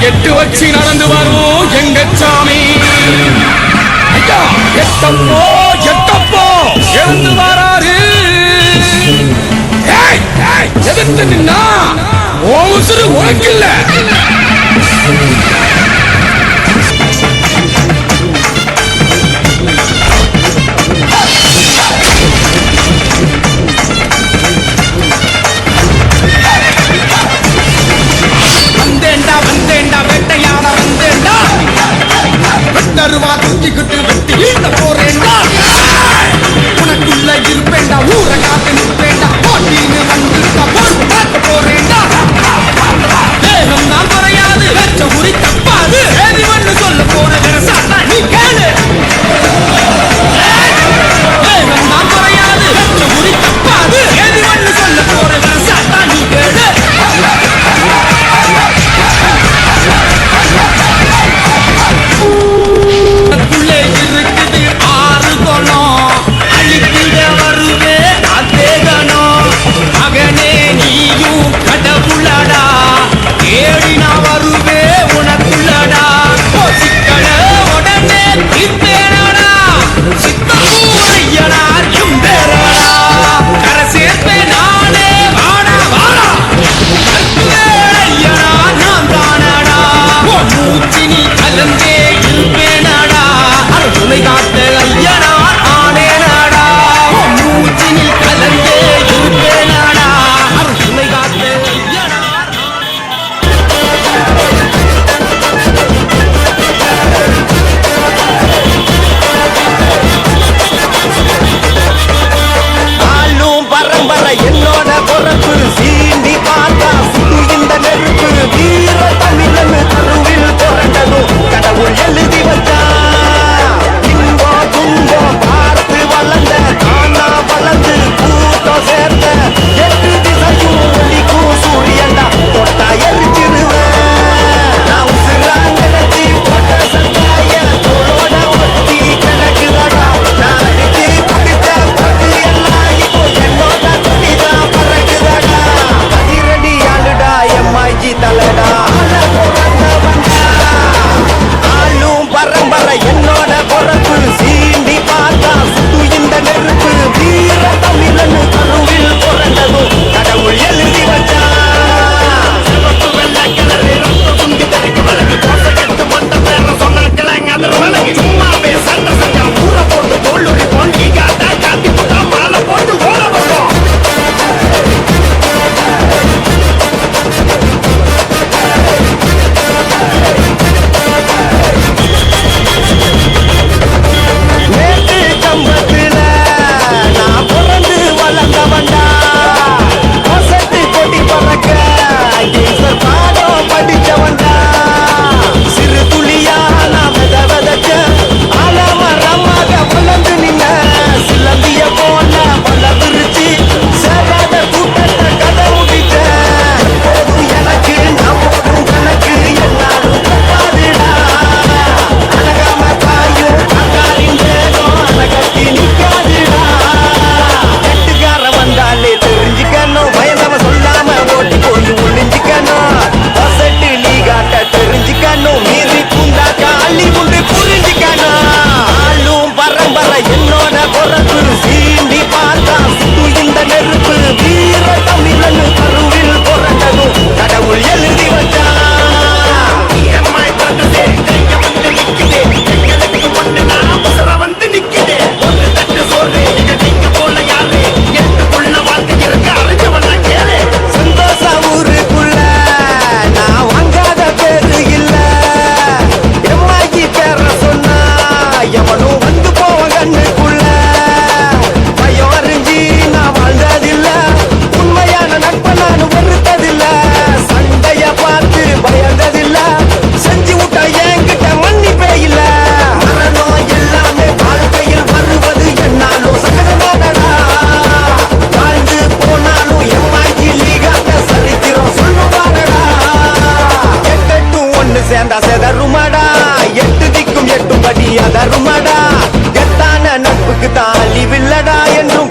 எட்டு வச்சு நடந்து வரும் எங்க சாமி. ஐயா எட்டப்போ எட்டப்போ எழுந்து வராரு. எதிர்த்து நின்னா உசுறு உனக்கு இல்ல. வந்தேண்டா வந்தேண்டா வேட்டையாட வந்தேண்டா. வெட்டருவா தூக்கிக்கிட்டு வெட்டி ஈட்ட போறேண்டா. உனக்குள்ள இருப்பேண்டா ஊரை காத்து நிற்பேண்டா. போட்டின்னு வந்துட்டா போட்டு பார்க்க போறேண்டா. வேகம் தான் குறையாது வெச்ச உரி தப்பாது. ஏதி மண்ணு சொல்ல போற விரசாட்டா நீ கேளு. வேகம் தான் குறையாது வெச்ச உரி தப்பாது. ஏதி மண்ணு சொல்ல போற விரசாட்டா நீ கேளு. உள்ளே இருக்குது ஆறு குணம். அழித்திட வருவே அதேகனம். மகனே நீயும் கடவுளடா. தேடினா வருவே உனக்குள்ளடா. சிக்கல உடனே தீர்ப்பேனடா. சித்தூரையனார் எம்பேரடா. கரை சேர்ப்பேன் நானே வாடா வாடா. கற்புவேளையனா நான் தானடா. மூச்சு நீ கலந்தே இருப்பேனடா. துணை காத்த ஐயனார் ஆனேனடா. மூச்சு நீ கலந்தே இருப்பேனடா. துணை காத்த ஐயனார். ஆளும் பரம்பரை என்னோட பொறப்பு. சீண்டி பார்த்தா சுடு இந்த நெருப்பு. வீர தமிழன் கருவில் பிறந்ததும் கடவுள் எழுதி வச்சா. இன்பம் துன்பம் பார்த்து வளர்ந்த தானா வளர்ந்து கூட்டம் சேர்ந்த. எட்டு திசையும் ஒளிக்கும் சூரியண்டா. தொட்டா எரிச்சிருவேன் நான் உசுராங்கடத்தி. பட்ட சந்தாய தோளோட ஒட்டி கிடக்குதடா. நான் அடிச்சு பிடிச்ச பட்டு எல்லாம் இப்போ என்னோட துணிதான் பறக்குதடா. அதிரடி ஆளுடா எம்மாய்ச்சி தலடா. ஆளும் பரம்பரை என்னோட பொறப்பு. சீண்டி பார்த்தா சுடு இந்த நெருப்பு. வீர தமிழன் கருவில் பிறந்ததும் கடவுள் எழுதி வச்சா. சிவப்பு வெள்ளை கிளறி ரத்த துண்டி தரைக்கு வழக்கு. கோசை கட்டு மட்ட பேர சொன்ன கிழங்க அதில் விலகி. சும்மாவே சண்டை செஞ்சா ஊற போட்டு தோல்லுரி பொங்கி காத்தா. காத்தி போட்டா மாலை போட்டு ஓட வரும். நேற்று கம்பத்துல நான் பிறந்து வளர்ந்தவன்டா. வசத்து கொடி பறக்க ஈஸ்வர் பாடம் படிச்சவன்டா. சிறு துளியா நான் விதச்ச ஆலமரமாக வளர்ந்து நின்ன. சிலந்திய போல வள விரிச்சு சேராத கூட்டத்தை கதை முடிச்ச. எப்போதும் எனக்கு நான் போடும் கணக்கு எல்லாரும் தப்பாதுடா. அழகாம தாயும் அங்காரின் வேகம் அழகட்டி நிக்காதுடா. எட்டுக்கார வந்தாலே தெரிஞ்சுக்கணும். பயந்தவ சொல்லாம ஓட்டி போய் ஒளிஞ்சுக்கணும். வசட்டு லீகாட்ட தெரிஞ்சுக்கணும். மீறி பூந்தாக்கா அள்ளி உண்டு புரிஞ்சுக்கணும். ஆளும் பரம்பரை என்னோட பொறப்பு. சீண்டி பார்த்தா சுடு இந்த நெருப்பு. வீர தமிழன் கருவில் பிறந்ததும் கடவுள் எழுதி வச்சா. எம்மாய் பிறந்ததே கைய வந்து நிக்குதே. எங்களுக்கு ஒண்ணு நான் அவசர வந்து நிக்குதே. ஒரு தட்டு சோறு எங்க நீங்க போல யாரு. எட்டுக்குள்ள வாழ்க்கை இருக்க அறிஞ்சவன் நான் கேளு. சந்தோஷ ஊருக்குள்ள நான் வாங்காத பேரு இல்ல. எம்மாய்க்கு பேர சொன்னா எவனும் வந்து போவன் கண்ணுக்குள்ள. பயம் அறிஞ்சி நான் வாழ்ந்ததில்ல. உண்மையான நட்பை நான் வெறுத்ததில்ல. சண்டைய பார்த்து பயந்ததில்ல. செஞ்சு விட்டா என்கிட்ட மன்னிப்பே இல்ல. மரணம் எல்லாமே வாழ்க்கையில் வருவது என்னாலும் சகஜமானடா. வாழ்ந்து போனாலும் எம்மாய்க்கு லீகாட்ட சரித்திரம் சொல்லுவானடா. எட்டட்டும் ஒண்ணு சேர்ந்தா செதறுமாடா. எட்டு திக்கும் எட்டும்படி அதருமாடா. கெத்தான நட்புக்கு தான் அழிவில்லடா என்று